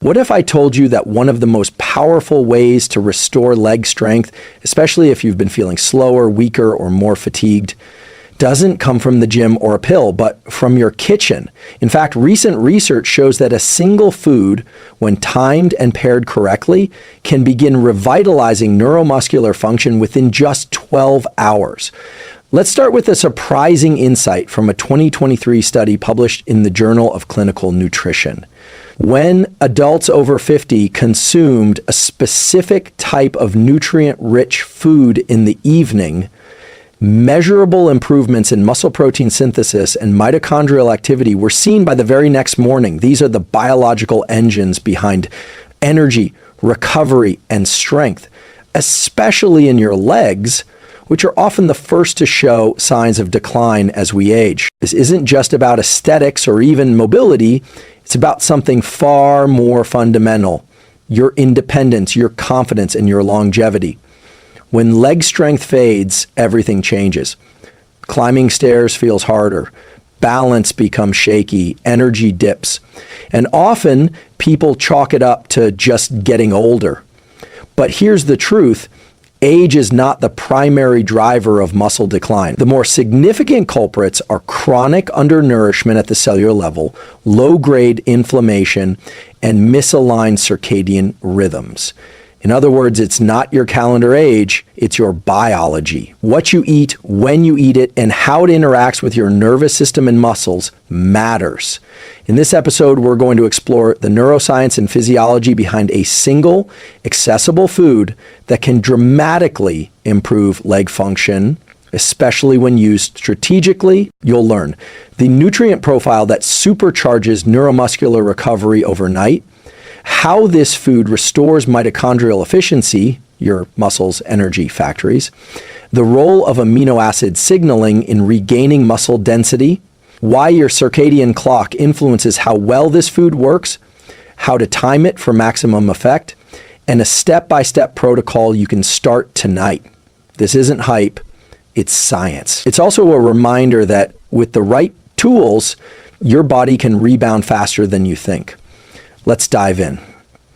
What if I told you that one of the most powerful ways to restore leg strength, especially if you've been feeling slower, weaker, or more fatigued, doesn't come from the gym or a pill, but from your kitchen? In fact, recent research shows that a single food, when timed and paired correctly, can begin revitalizing neuromuscular function within just 12 hours. Let's start with a surprising insight from a 2023 study published in the Journal of Clinical Nutrition. When adults over 50 consumed a specific type of nutrient-rich food in the evening, measurable improvements in muscle protein synthesis and mitochondrial activity were seen by the very next morning. These are the biological engines behind energy, recovery, and strength, especially in your legs, which are often the first to show signs of decline as we age. This isn't just about aesthetics or even mobility. It's about something far more fundamental: your independence, your confidence, and your longevity. When leg strength fades, everything changes. Climbing stairs feels harder. Balance becomes shaky. Energy dips. And often, people chalk it up to just getting older. But here's the truth. Age is not the primary driver of muscle decline. The more significant culprits are chronic undernourishment at the cellular level, low-grade inflammation, and misaligned circadian rhythms. In other words, it's not your calendar age, it's your biology. What you eat, when you eat it, and how it interacts with your nervous system and muscles matters. In this episode, we're going to explore the neuroscience and physiology behind a single, accessible food that can dramatically improve leg function, especially when used strategically. You'll learn the nutrient profile that supercharges neuromuscular recovery overnight, how this food restores mitochondrial efficiency, your muscle's energy factories, the role of amino acid signaling in regaining muscle density, why your circadian clock influences how well this food works, how to time it for maximum effect, and a step-by-step protocol you can start tonight. This isn't hype, it's science. It's also a reminder that with the right tools, your body can rebound faster than you think. Let's dive in.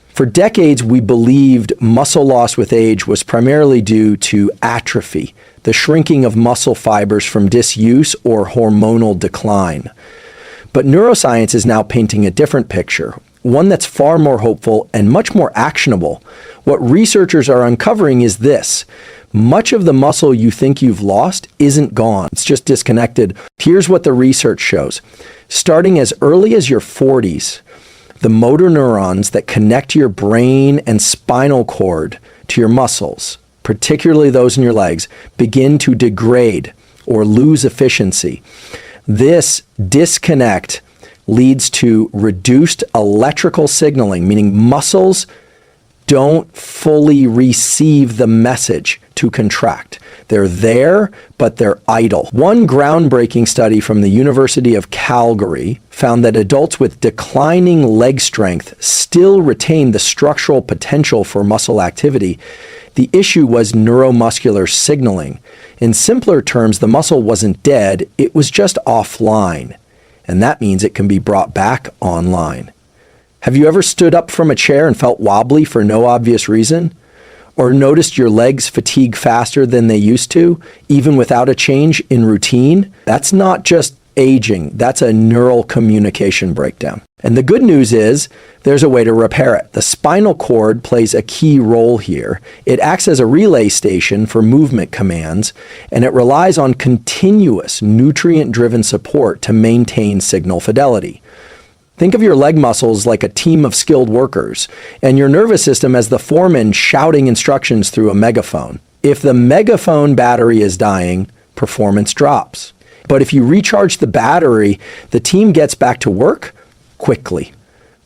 For decades, we believed muscle loss with age was primarily due to atrophy, the shrinking of muscle fibers from disuse or hormonal decline. But neuroscience is now painting a different picture, one that's far more hopeful and much more actionable. What researchers are uncovering is this: much of the muscle you think you've lost isn't gone, it's just disconnected. Here's what the research shows. Starting as early as your 40s, the motor neurons that connect your brain and spinal cord to your muscles, particularly those in your legs, begin to degrade or lose efficiency. This disconnect leads to reduced electrical signaling, meaning muscles don't fully receive the message to contract. They're there, but they're idle. One groundbreaking study from the University of Calgary found that adults with declining leg strength still retain the structural potential for muscle activity. The issue was neuromuscular signaling. In simpler terms, the muscle wasn't dead, it was just offline. And that means it can be brought back online. Have you ever stood up from a chair and felt wobbly for no obvious reason? Or noticed your legs fatigue faster than they used to, even without a change in routine? That's not just aging, that's a neural communication breakdown. And the good news is, there's a way to repair it. The spinal cord plays a key role here. It acts as a relay station for movement commands, and it relies on continuous nutrient-driven support to maintain signal fidelity. Think of your leg muscles like a team of skilled workers, and your nervous system as the foreman shouting instructions through a megaphone. If the megaphone battery is dying, performance drops. But if you recharge the battery, the team gets back to work quickly.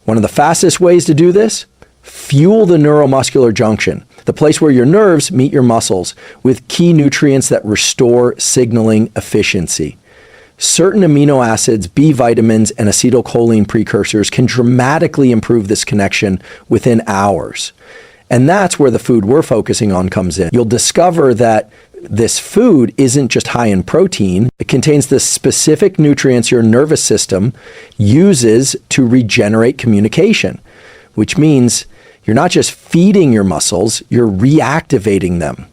One of the fastest ways to do this? Fuel the neuromuscular junction, the place where your nerves meet your muscles, with key nutrients that restore signaling efficiency. Certain amino acids, B vitamins, and acetylcholine precursors can dramatically improve this connection within hours. And that's where the food we're focusing on comes in. You'll discover that this food isn't just high in protein. It contains the specific nutrients your nervous system uses to regenerate communication. which means you're not just feeding your muscles, you're reactivating them.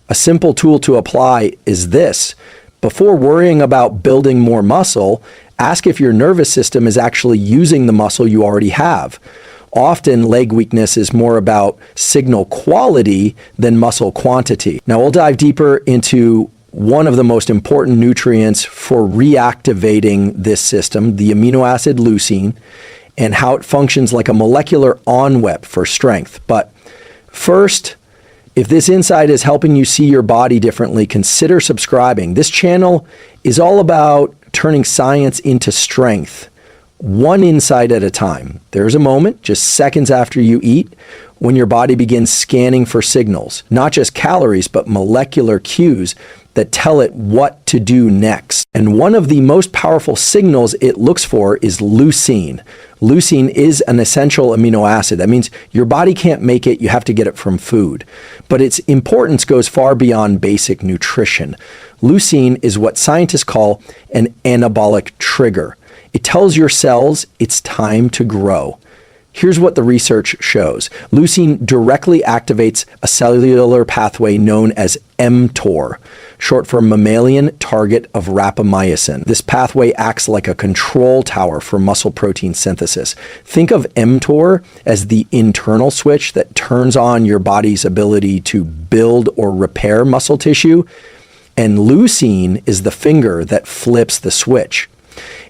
A simple tool to apply is this. Before worrying about building more muscle, ask if your nervous system is actually using the muscle you already have. Often, leg weakness is more about signal quality than muscle quantity. Now, we'll dive deeper into one of the most important nutrients for reactivating this system, the amino acid leucine, and how it functions like a molecular on-whip for strength. But first, if this insight is helping you see your body differently, consider subscribing. This channel is all about turning science into strength, one insight at a time. There's a moment, just seconds after you eat, when your body begins scanning for signals, not just calories, but molecular cues that tell it what to do next. And one of the most powerful signals it looks for is leucine. Leucine is an essential amino acid. That means your body can't make it, you have to get it from food. But its importance goes far beyond basic nutrition. Leucine is what scientists call an anabolic trigger. It tells your cells it's time to grow. Here's what the research shows. Leucine directly activates a cellular pathway known as mTOR, short for mammalian target of rapamycin. This pathway acts like a control tower for muscle protein synthesis. Think of mTOR as the internal switch that turns on your body's ability to build or repair muscle tissue, and leucine is the finger that flips the switch.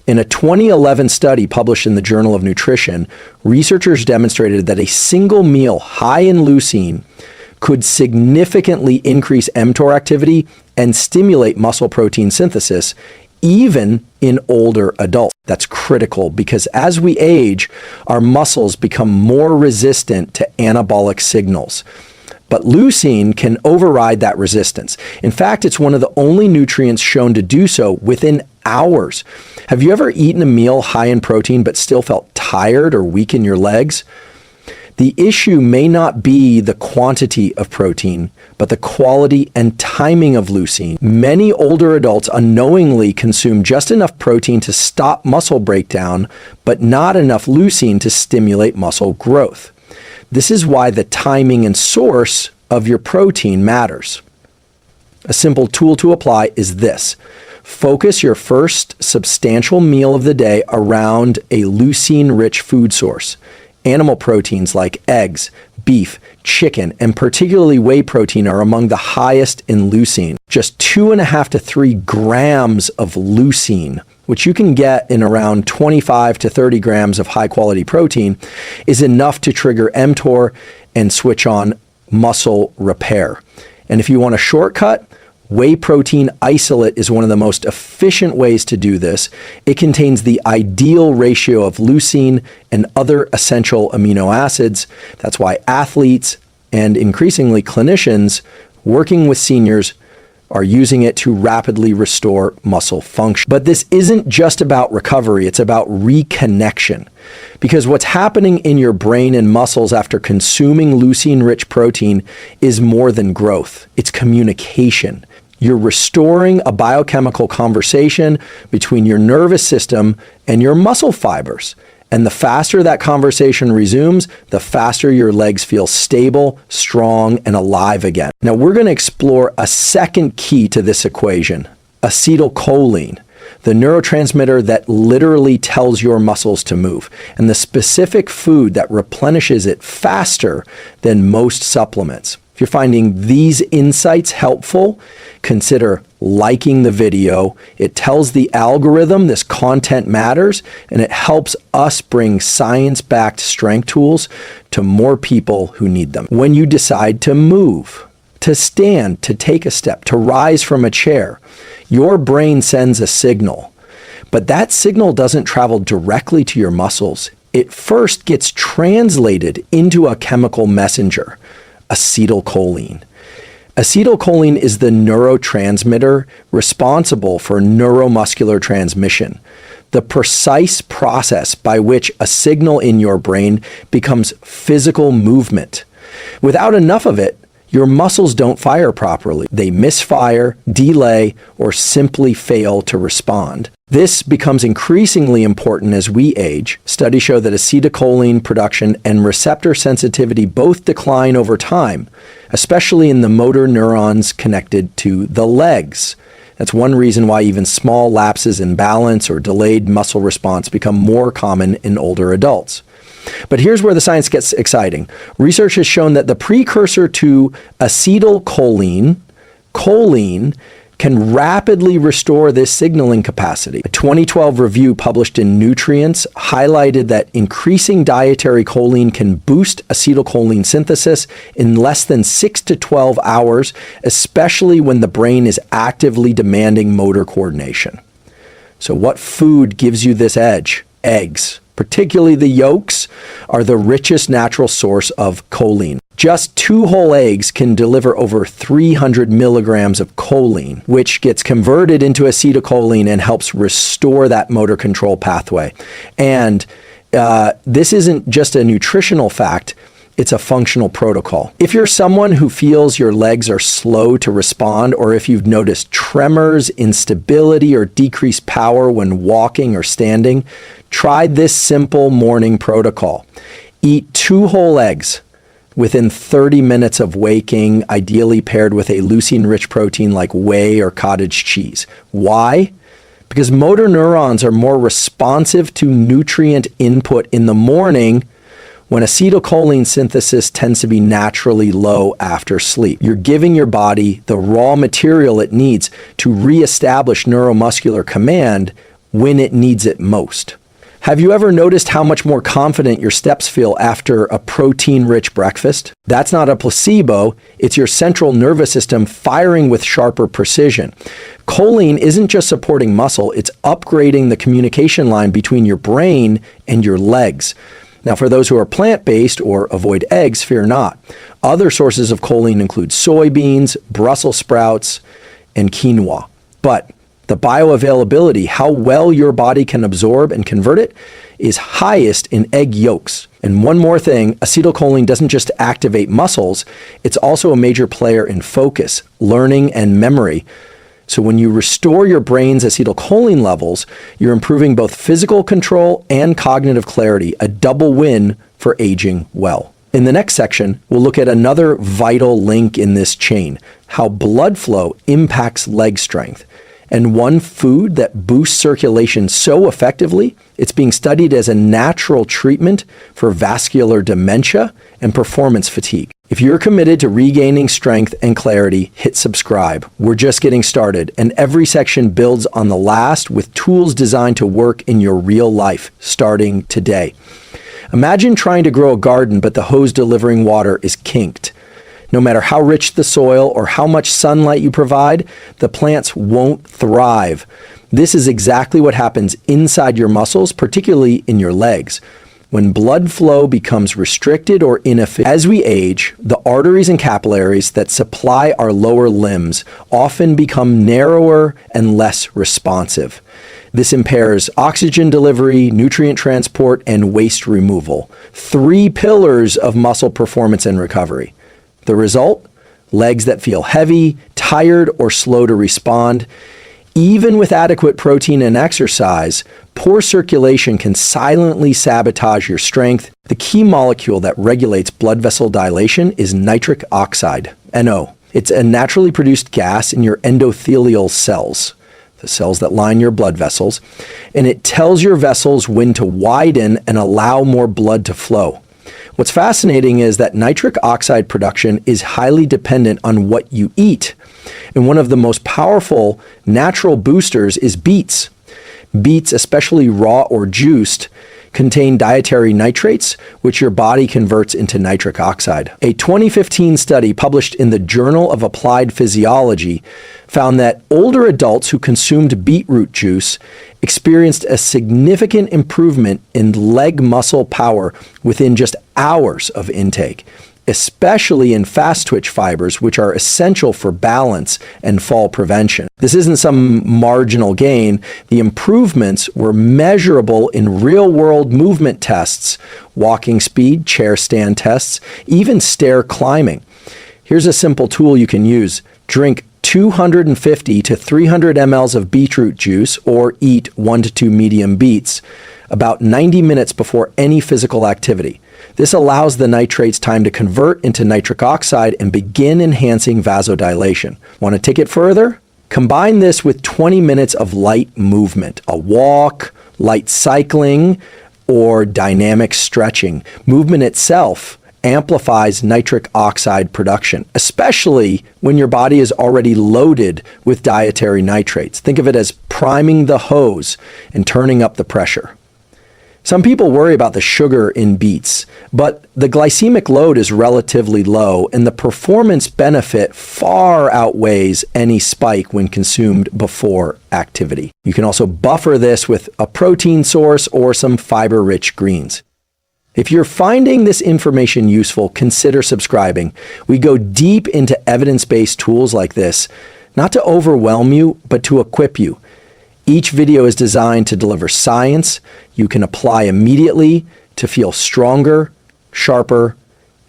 In a 2011 study published in the Journal of Nutrition, researchers demonstrated that a single meal high in leucine could significantly increase mTOR activity and stimulate muscle protein synthesis, even in older adults. That's critical because as we age, our muscles become more resistant to anabolic signals. But leucine can override that resistance. In fact, it's one of the only nutrients shown to do so within hours. Have you ever eaten a meal high in protein but still felt tired or weak in your legs? The issue may not be the quantity of protein, but the quality and timing of leucine. Many older adults unknowingly consume just enough protein to stop muscle breakdown, but not enough leucine to stimulate muscle growth. This is why the timing and source of your protein matters. A simple tool to apply is this. Focus your first substantial meal of the day around a leucine-rich food source. Animal proteins like eggs, beef, chicken, and particularly whey protein are among the highest in leucine. Just 2.5 to 3 grams of leucine, which you can get in around 25 to 30 grams of high-quality protein, is enough to trigger mTOR and switch on muscle repair. And if you want a shortcut, whey protein isolate is one of the most efficient ways to do this. It contains the ideal ratio of leucine and other essential amino acids. That's why athletes and increasingly clinicians working with seniors are using it to rapidly restore muscle function. But this isn't just about recovery, it's about reconnection. Because what's happening in your brain and muscles after consuming leucine-rich protein is more than growth, it's communication. You're restoring a biochemical conversation between your nervous system and your muscle fibers. And the faster that conversation resumes, the faster your legs feel stable, strong, and alive again. Now, we're going to explore a second key to this equation, acetylcholine, the neurotransmitter that literally tells your muscles to move, and the specific food that replenishes it faster than most supplements. If you're finding these insights helpful, consider liking the video. It tells the algorithm this content matters, and it helps us bring science-backed strength tools to more people who need them. When you decide to move, to stand, to take a step, to rise from a chair, your brain sends a signal. But that signal doesn't travel directly to your muscles. It first gets translated into a chemical messenger, acetylcholine. Acetylcholine is the neurotransmitter responsible for neuromuscular transmission, the precise process by which a signal in your brain becomes physical movement. Without enough of it, your muscles don't fire properly. They misfire, delay, or simply fail to respond. This becomes increasingly important as we age. Studies show that acetylcholine production and receptor sensitivity both decline over time, especially in the motor neurons connected to the legs. That's one reason why even small lapses in balance or delayed muscle response become more common in older adults. But here's where the science gets exciting. Research has shown that the precursor to acetylcholine, choline, can rapidly restore this signaling capacity. A 2012 review published in Nutrients highlighted that increasing dietary choline can boost acetylcholine synthesis in less than 6 to 12 hours, especially when the brain is actively demanding motor coordination. So what food gives you this edge? Eggs, particularly the yolks, are the richest natural source of choline. Just 2 whole eggs can deliver over 300 milligrams of choline, which gets converted into acetylcholine and helps restore that motor control pathway. And this isn't just a nutritional fact, it's a functional protocol. If you're someone who feels your legs are slow to respond, or if you've noticed tremors, instability, or decreased power when walking or standing, try this simple morning protocol. Eat 2 whole eggs within 30 minutes of waking, ideally paired with a leucine-rich protein like whey or cottage cheese. Why? Because motor neurons are more responsive to nutrient input in the morning when acetylcholine synthesis tends to be naturally low after sleep. You're giving your body the raw material it needs to reestablish neuromuscular command when it needs it most. Have you ever noticed how much more confident your steps feel after a protein-rich breakfast? That's not a placebo, it's your central nervous system firing with sharper precision. Choline isn't just supporting muscle, it's upgrading the communication line between your brain and your legs. Now, for those who are plant-based or avoid eggs, fear not. Other sources of choline include soybeans, Brussels sprouts, and quinoa. But the bioavailability, how well your body can absorb and convert it, is highest in egg yolks. And one more thing, acetylcholine doesn't just activate muscles, it's also a major player in focus, learning, and memory. So when you restore your brain's acetylcholine levels, you're improving both physical control and cognitive clarity, a double win for aging well. In the next section, we'll look at another vital link in this chain, how blood flow impacts leg strength. And one food that boosts circulation so effectively, it's being studied as a natural treatment for vascular dementia and performance fatigue. If you're committed to regaining strength and clarity, hit subscribe. We're just getting started, and every section builds on the last with tools designed to work in your real life, starting today. Imagine trying to grow a garden, but the hose delivering water is kinked. No matter how rich the soil or how much sunlight you provide, the plants won't thrive. This is exactly what happens inside your muscles, particularly in your legs. When blood flow becomes restricted or inefficient, as we age, the arteries and capillaries that supply our lower limbs often become narrower and less responsive. This impairs oxygen delivery, nutrient transport, and waste removal. 3 pillars of muscle performance and recovery. The result? Legs that feel heavy, tired, or slow to respond. Even with adequate protein and exercise, poor circulation can silently sabotage your strength. The key molecule that regulates blood vessel dilation is nitric oxide, NO. It's a naturally produced gas in your endothelial cells, the cells that line your blood vessels, and it tells your vessels when to widen and allow more blood to flow. What's fascinating is that nitric oxide production is highly dependent on what you eat. And one of the most powerful natural boosters is beets. Beets, especially raw or juiced, contain dietary nitrates, which your body converts into nitric oxide. A 2015 study published in the Journal of Applied Physiology found that older adults who consumed beetroot juice experienced a significant improvement in leg muscle power within just hours of intake, especially in fast twitch fibers, which are essential for balance and fall prevention. This isn't some marginal gain. The improvements were measurable in real-world movement tests, walking speed, chair stand tests, even stair climbing. Here's a simple tool you can use. Drink 250 to 300 mLs of beetroot juice, or eat 1 to 2 medium beets, about 90 minutes before any physical activity. This allows the nitrates time to convert into nitric oxide and begin enhancing vasodilation. Want to take it further? Combine this with 20 minutes of light movement, a walk, light cycling, or dynamic stretching. Movement itself amplifies nitric oxide production, especially when your body is already loaded with dietary nitrates. Think of it as priming the hose and turning up the pressure. Some people worry about the sugar in beets, but the glycemic load is relatively low and the performance benefit far outweighs any spike when consumed before activity. You can also buffer this with a protein source or some fiber-rich greens. If you're finding this information useful, consider subscribing. We go deep into evidence-based tools like this, not to overwhelm you, but to equip you. Each video is designed to deliver science you can apply immediately to feel stronger, sharper,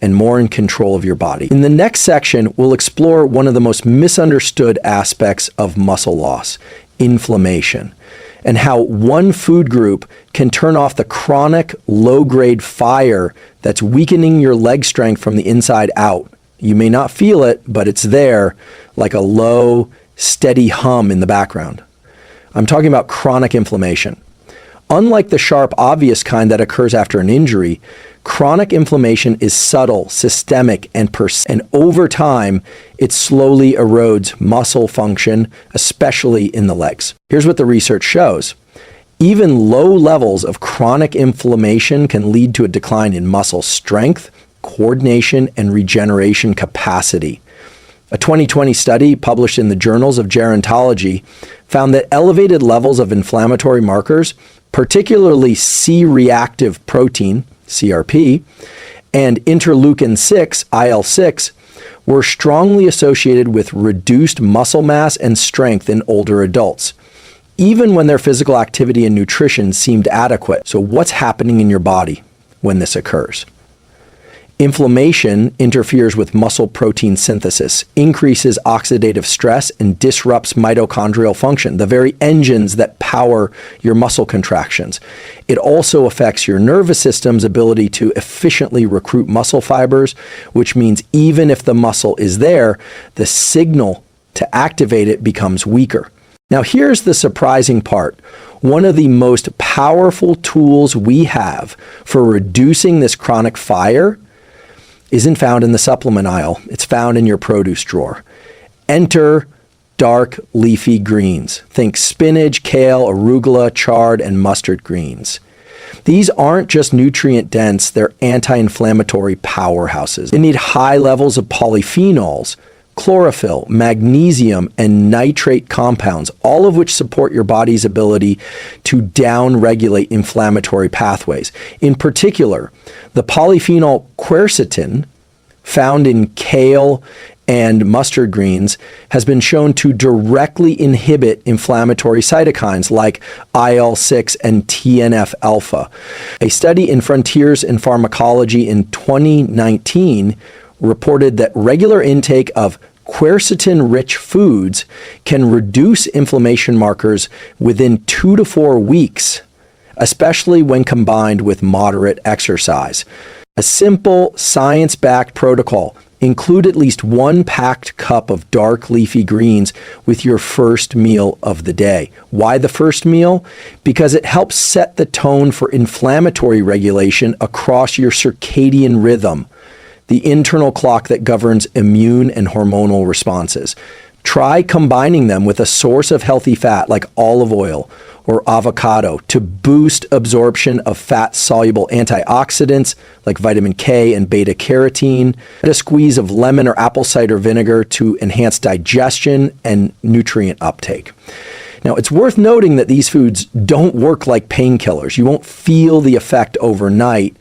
and more in control of your body. In the next section, we'll explore one of the most misunderstood aspects of muscle loss, inflammation, and how one food group can turn off the chronic low-grade fire that's weakening your leg strength from the inside out. You may not feel it, but it's there, like a low, steady hum in the background. I'm talking about chronic inflammation. Unlike the sharp, obvious kind that occurs after an injury, chronic inflammation is subtle, systemic, and over time, it slowly erodes muscle function, especially in the legs. Here's what the research shows. Even low levels of chronic inflammation can lead to a decline in muscle strength, coordination, and regeneration capacity. A 2020 study published in the Journals of Gerontology found that elevated levels of inflammatory markers, particularly C-reactive protein, CRP, and interleukin-6, IL-6, were strongly associated with reduced muscle mass and strength in older adults, even when their physical activity and nutrition seemed adequate. So what's happening in your body when this occurs? Inflammation interferes with muscle protein synthesis, increases oxidative stress, and disrupts mitochondrial function, the very engines that power your muscle contractions. It also affects your nervous system's ability to efficiently recruit muscle fibers, which means even if the muscle is there, the signal to activate it becomes weaker. Now here's the surprising part. One of the most powerful tools we have for reducing this chronic fire isn't found in the supplement aisle. It's found in your produce drawer. Enter dark leafy greens. Think spinach, kale, arugula, chard, and mustard greens. These aren't just nutrient dense, they're anti-inflammatory powerhouses. They need high levels of polyphenols, chlorophyll, magnesium, and nitrate compounds, all of which support your body's ability to down-regulate inflammatory pathways. In particular, the polyphenol quercetin, found in kale and mustard greens, has been shown to directly inhibit inflammatory cytokines like IL-6 and TNF-alpha. A study in Frontiers in Pharmacology in 2019 reported that regular intake of quercetin-rich foods can reduce inflammation markers within 2 to 4 weeks, especially when combined with moderate exercise. A simple, science-backed protocol: include at least 1 packed cup of dark leafy greens with your first meal of the day. Why the first meal? Because it helps set the tone for inflammatory regulation across your circadian rhythm, the internal clock that governs immune and hormonal responses. Try combining them with a source of healthy fat like olive oil or avocado to boost absorption of fat-soluble antioxidants like vitamin K and beta-carotene. Add a squeeze of lemon or apple cider vinegar to enhance digestion and nutrient uptake. Now, it's worth noting that these foods don't work like painkillers. You won't feel the effect overnight,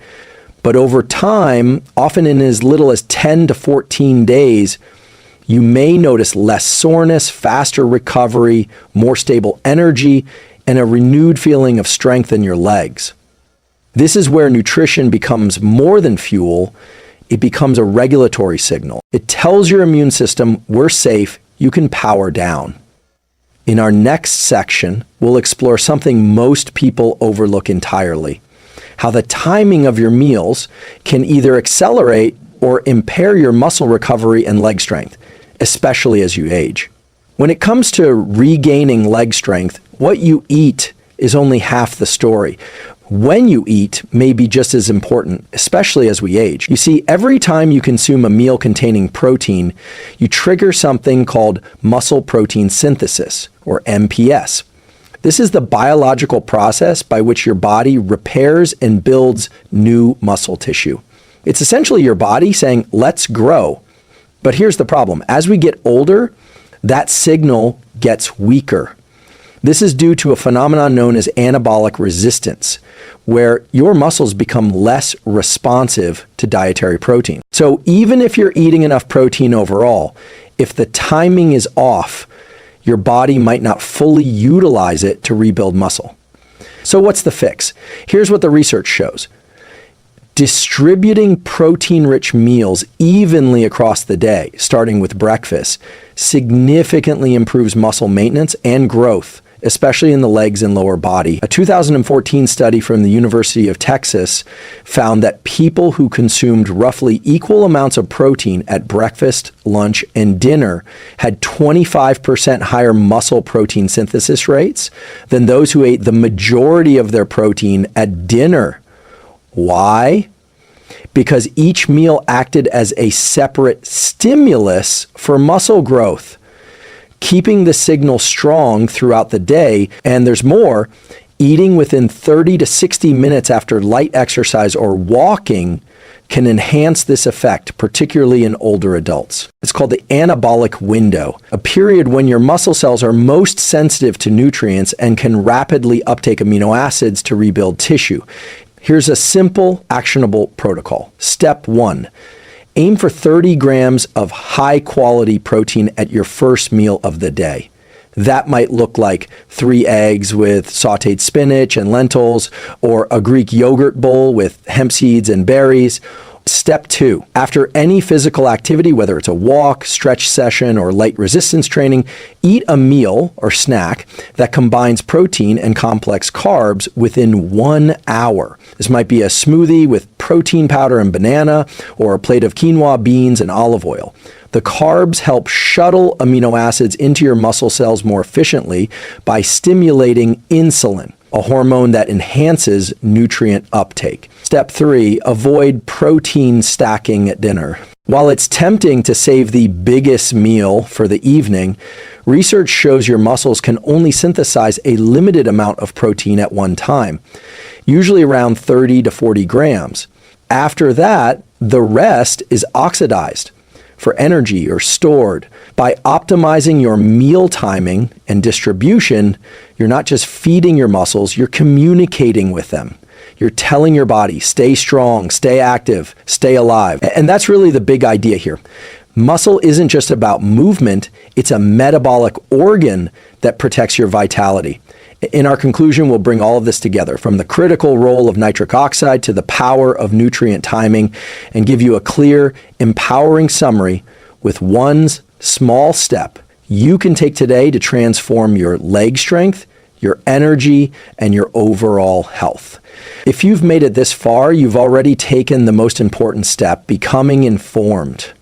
but over time, often in as little as 10 to 14 days, you may notice less soreness, faster recovery, more stable energy, and a renewed feeling of strength in your legs. This is where nutrition becomes more than fuel. It becomes a regulatory signal. It tells your immune system, we're safe, you can power down. In our next section, we'll explore something most people overlook entirely: how the timing of your meals can either accelerate or impair your muscle recovery and leg strength, especially as you age. When it comes to regaining leg strength, what you eat is only half the story. When you eat may be just as important, especially as we age. You see, every time you consume a meal containing protein, you trigger something called muscle protein synthesis, or MPS. This is the biological process by which your body repairs and builds new muscle tissue. It's essentially your body saying, let's grow. But here's the problem. As we get older, that signal gets weaker. This is due to a phenomenon known as anabolic resistance, where your muscles become less responsive to dietary protein. So even if you're eating enough protein overall, if the timing is off, your body might not fully utilize it to rebuild muscle. So what's the fix? Here's what the research shows. Distributing protein-rich meals evenly across the day, starting with breakfast, significantly improves muscle maintenance and growth, especially in the legs and lower body. A 2014 study from the University of Texas found that people who consumed roughly equal amounts of protein at breakfast, lunch, and dinner had 25% higher muscle protein synthesis rates than those who ate the majority of their protein at dinner. Why? Because each meal acted as a separate stimulus for muscle growth, keeping the signal strong throughout the day. And there's more. Eating within 30 to 60 minutes after light exercise or walking can enhance this effect, particularly in older adults. It's called the anabolic window, a period when your muscle cells are most sensitive to nutrients and can rapidly uptake amino acids to rebuild tissue. Here's a simple, actionable protocol. Step 1. Aim for 30 grams of high-quality protein at your first meal of the day. That might look like 3 eggs with sautéed spinach and lentils, or a Greek yogurt bowl with hemp seeds and berries. Step 2. After any physical activity, whether it's a walk, stretch session, or light resistance training, eat a meal or snack that combines protein and complex carbs within 1 hour. This might be a smoothie with protein powder and banana, or a plate of quinoa, beans, and olive oil. The carbs help shuttle amino acids into your muscle cells more efficiently by stimulating insulin, a hormone that enhances nutrient uptake. Step 3, avoid protein stacking at dinner. While it's tempting to save the biggest meal for the evening, research shows your muscles can only synthesize a limited amount of protein at one time, usually around 30 to 40 grams. After that, the rest is oxidized for energy or stored. By optimizing your meal timing and distribution, you're not just feeding your muscles, you're communicating with them. You're telling your body, stay strong, stay active, stay alive. And that's really the big idea here. Muscle isn't just about movement, it's a metabolic organ that protects your vitality. In our conclusion, we'll bring all of this together, from the critical role of nitric oxide to the power of nutrient timing, and give you a clear, empowering summary with one small step you can take today to transform your leg strength, your energy, and your overall health. If you've made it this far, you've already taken the most important step, becoming informed.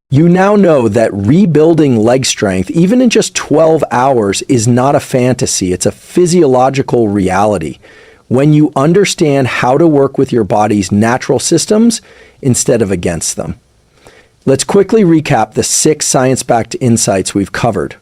You now know that rebuilding leg strength, even in just 12 hours, is not a fantasy. It's a physiological reality when you understand how to work with your body's natural systems instead of against them. Let's quickly recap the 6 science-backed insights we've covered.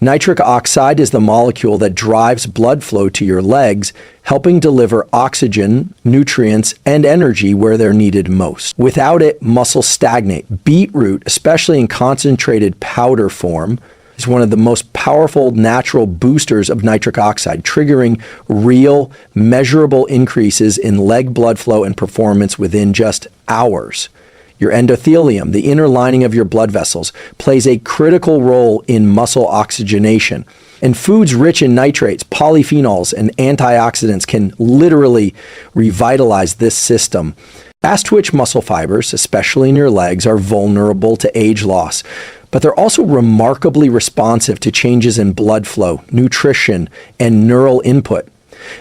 Nitric oxide is the molecule that drives blood flow to your legs, helping deliver oxygen, nutrients, and energy where they're needed most. Without it, muscles stagnate. Beetroot, especially in concentrated powder form, is one of the most powerful natural boosters of nitric oxide, triggering real, measurable increases in leg blood flow and performance within just hours. Your endothelium, the inner lining of your blood vessels, plays a critical role in muscle oxygenation. And foods rich in nitrates, polyphenols, and antioxidants can literally revitalize this system. Fast-twitch muscle fibers, especially in your legs, are vulnerable to age loss. but they're also remarkably responsive to changes in blood flow, nutrition, and neural input.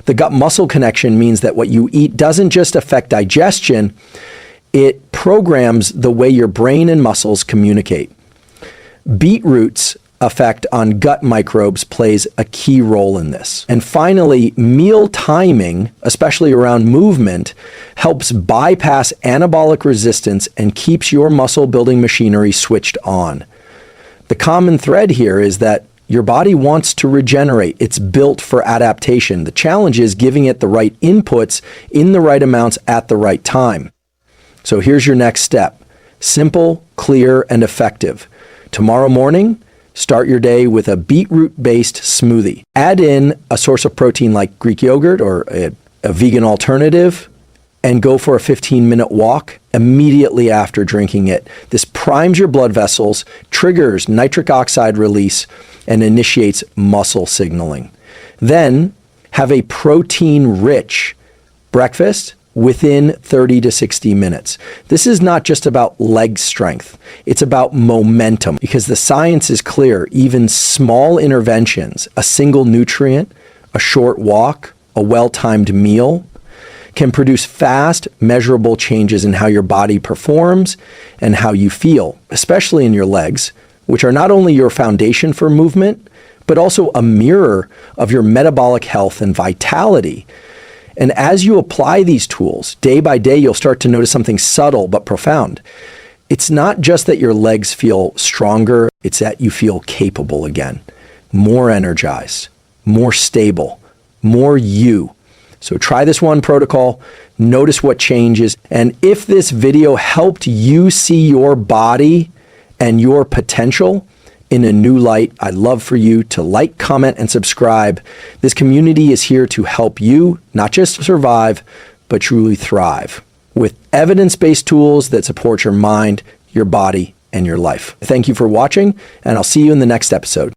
The gut-muscle connection means that what you eat doesn't just affect digestion, it programs the way your brain and muscles communicate. Beetroot's effect on gut microbes plays a key role in this. And finally, meal timing, especially around movement, helps bypass anabolic resistance and keeps your muscle building machinery switched on. The common thread here is that your body wants to regenerate. It's built for adaptation. The challenge is giving it the right inputs in the right amounts at the right time. So here's your next step. Simple, clear, and effective. Tomorrow morning, start your day with a beetroot-based smoothie. Add in a source of protein like Greek yogurt or a vegan alternative, and go for a 15-minute walk immediately after drinking it. This primes your blood vessels, triggers nitric oxide release, and initiates muscle signaling. Then have a protein-rich breakfast within 30 to 60 minutes. This is not just about leg strength. It's about momentum, because the science is clear. Even small interventions, a single nutrient, a short walk, a well-timed meal, can produce fast, measurable changes in how your body performs and how you feel, especially in your legs, which are not only your foundation for movement, but also a mirror of your metabolic health and vitality. And as you apply these tools, day by day, you'll start to notice something subtle but profound. It's not just that your legs feel stronger, it's that you feel capable again, more energized, more stable, more you. So try this one protocol, notice what changes, and if this video helped you see your body and your potential in a new light, I'd love for you to like, comment, and subscribe. This community is here to help you not just survive, but truly thrive with evidence-based tools that support your mind, your body, and your life. Thank you for watching, and I'll see you in the next episode.